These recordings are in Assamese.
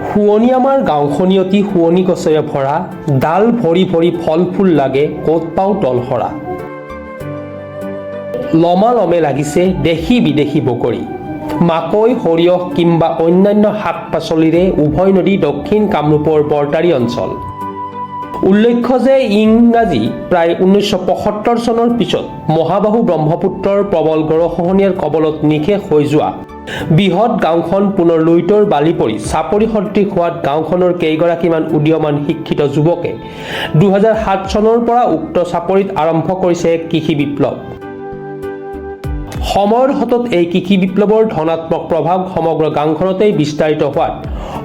শুৱনি আমাৰ গাঁওখনি অতি শুৱনি গছেৰে ভৰা, ডাল ভৰি ভৰি ফল ফুল লাগে, ক'ত পাওঁ তল সৰা। লমালমে লাগিছে দেশী বিদেশী বগৰী, মাকৈ, সৰিয়হ কিম্বা অন্যান্য শাক পাচলিৰে উভয় নদী দক্ষিণ কামৰূপৰ বৰতাৰী অঞ্চল। উল্লেখ্য যে ইংৰাজী প্ৰায় 1975 চনৰ পিছত মহাবাহু ব্ৰহ্মপুত্ৰৰ প্ৰবল গঢ়খহনীয়াৰ কবলত নিশেষ হৈ যোৱা বৃহৎ গাঁওখন পুনৰ লুইতৰ বালি পৰি চাপৰি সদৃশ হোৱাত গাঁওখনৰ কেইগৰাকীমান উদীয়মান শিক্ষিত যুৱকে 2007 চনৰ পৰা উক্ত চাপৰিত আৰম্ভ কৰিছে কৃষি বিপ্লৱ। সময়ৰ হাতত এই কৃষি বিপ্লৱৰ ধনাত্মক প্ৰভাৱ সমগ্ৰ গাঁওখনতেই বিস্তাৰিত হোৱাত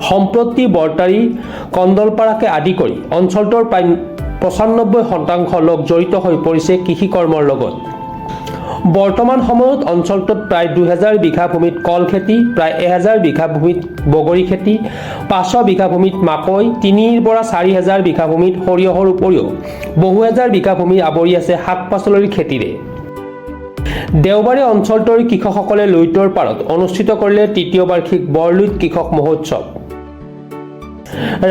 সম্প্ৰতি বৰতাৰী, কন্দলপাৰাকে আদি কৰি অঞ্চলটোৰ প্ৰায় 95% লোক জড়িত হৈ পৰিছে কৃষি কৰ্মৰ লগত। বৰ্তমান সময়ত অঞ্চলটোত প্ৰায় 2000 বিঘা ভূমিত কল খেতি, প্ৰায় 1000 বিঘা ভূমিত বগৰী খেতি, 500 বিঘা ভূমিত মাকৈ, 3,000 পৰা 4,000 বিঘা ভূমিত সৰিয়হৰ উপৰিও বহু হাজাৰ বিঘা ভূমি আৱৰি আছে শাক পাচলিৰ খেতিৰে। দেওবাৰে অঞ্চলটোৰ কৃষকসকলে লুইতৰ পাৰত অনুষ্ঠিত কৰিলে তৃতীয় বাৰ্ষিক বৰলুইত কৃষক মহোৎসৱ।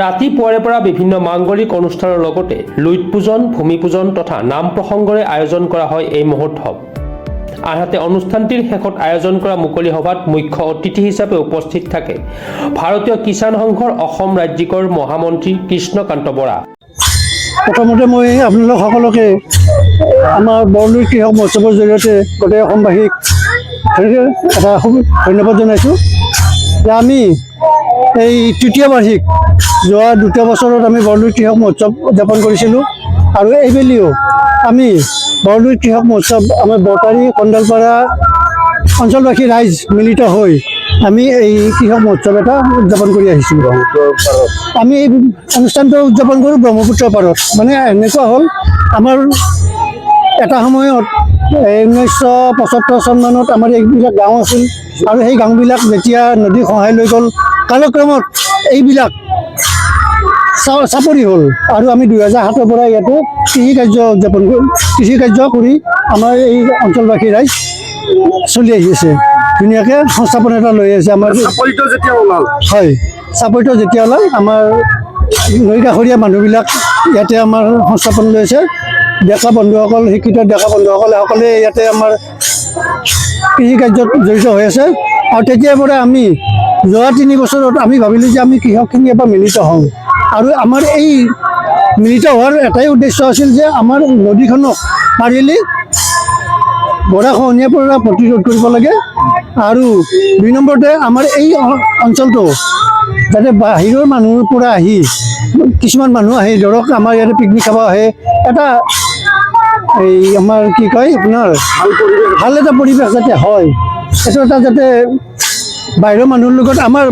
ৰাতিপুৱাৰে পৰা বিভিন্ন মাংগলিক অনুষ্ঠানৰ লগতে লুইত পূজন, ভূমি পূজন তথা নাম প্ৰসংগৰে আয়োজন কৰা হয় এই মহোৎসৱ। আনহাতে অনুষ্ঠানটিৰ শেষত আয়োজন কৰা মুকলি সভাত মুখ্য অতিথি হিচাপে উপস্থিত থাকে ভাৰতীয় কিষাণ সংঘৰ অসম ৰাজ্যিকৰ মহামন্ত্ৰী কৃষ্ণকান্ত বৰা। প্ৰথমতে মই আপোনালোক সকলোকে আমাৰ বৰলুইত কৃষক মহোৎসৱৰ জৰিয়তে গোটেই অসমবাসীক এটা ধন্যবাদ জনাইছোঁ যে আমি এই তৃতীয় বাৰ্ষিক যোৱা 2 বছৰত আমি বৰলুইত কৃষক মহোৎসৱ উদযাপন কৰিছিলোঁ আৰু এইবেলিও আমি বৰলুইত কৃষক মহোৎসৱ আমাৰ বৰতাৰী, কন্দলপাৰা অঞ্চলবাসী ৰাইজ মিলিত হৈ আমি এই কৃষক মহোৎসৱ এটা উদযাপন কৰি আহিছোঁ। আমি এই অনুষ্ঠানটো উদযাপন কৰোঁ ব্ৰহ্মপুত্ৰৰ পাৰত। মানে এনেকুৱা হ'ল আমাৰ এটা সময়ত 1975 চনমানত আমাৰ এইবিলাক গাঁও আছিল আৰু সেই গাঁওবিলাক যেতিয়া নদী খহাই লৈ গ'ল, কালক্ৰমত এইবিলাক চাপৰি হ'ল আৰু আমি 2007 পৰা ইয়াতে কৃষি কাৰ্য কৰি আমাৰ এই অঞ্চলবাসী ৰাইজ চলি আহি আছে, ধুনীয়াকৈ সংস্থাপন এটা লৈ আছে। আমাৰ চাপৰিটো যেতিয়া ওলাল, হয়, চাপৰিটো যেতিয়া ওলাল আমাৰ নৈ কাষৰীয়া মানুহবিলাক ইয়াতে আমাৰ সংস্থাপন লৈ আছে। ডেকা বন্ধুসকল, শিক্ষিত ডেকা বন্ধুসকলে সকলোৱে ইয়াতে আমাৰ কৃষি কাৰ্যত জড়িত হৈ আছে। আৰু তেতিয়াৰ পৰা আমি যোৱা 3 বছৰত আমি ভাবিলোঁ যে আমি কৃষকখিনি এবাৰ মিলিত হওঁ আৰু আমাৰ এই মিলিত হোৱাৰ এটাই উদ্দেশ্য আছিল যে আমাৰ নদীখনক পাৰিলে গৰাখহনীয়াৰ পৰা প্ৰতিৰোধ কৰিব লাগে আৰু 2 নম্বৰতে আমাৰ এই অঞ্চলটো যাতে বাহিৰৰ মানুহৰ পৰা আহি কিছুমান মানুহ আহি ধৰক আমাৰ ইয়াতে পিকনিক খাব আহে, এটা এই আমাৰ কি কয় আপোনাৰ ভাল এটা পৰিৱেশ যাতে হয়, সেইটো এটা যাতে বাহিৰৰ মানুহৰ লগত আমাৰ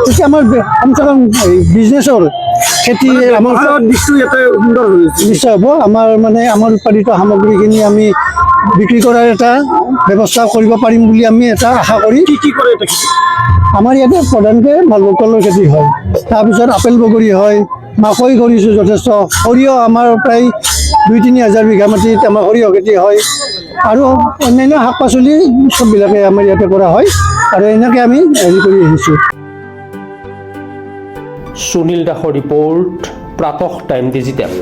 তেতিয়া আমাৰ কমচে কম বিজনেছৰ খেতি আমাৰ নিশ্চয় হ'ব। আমাৰ মানে আমাৰ উৎপাদিত সামগ্ৰীখিনি আমি বিক্ৰী কৰাৰ এটা ব্যৱস্থা কৰিব পাৰিম বুলি আমি এটা আশা কৰি। কি কৰে আমাৰ ইয়াতে প্ৰধানকৈ মালভোগ খেতি হয়, তাৰপিছত আপেল বগৰী হয়, মাকৈ কৰিছোঁ যথেষ্ট, সৰিয়হ আমাৰ প্ৰায় 2-3 হাজাৰ বিঘা মাটিত আমাৰ সৰিয়হ খেতি হয় আৰু অন্যান্য শাক পাচলি চববিলাকে আমাৰ ইয়াতে কৰা হয় আৰু এনেকৈ আমি হেৰি কৰি আহিছোঁ। সুনীল দাসৰ ৰিপৰ্ট, প্ৰাতঃ টাইম ডিজিটেল।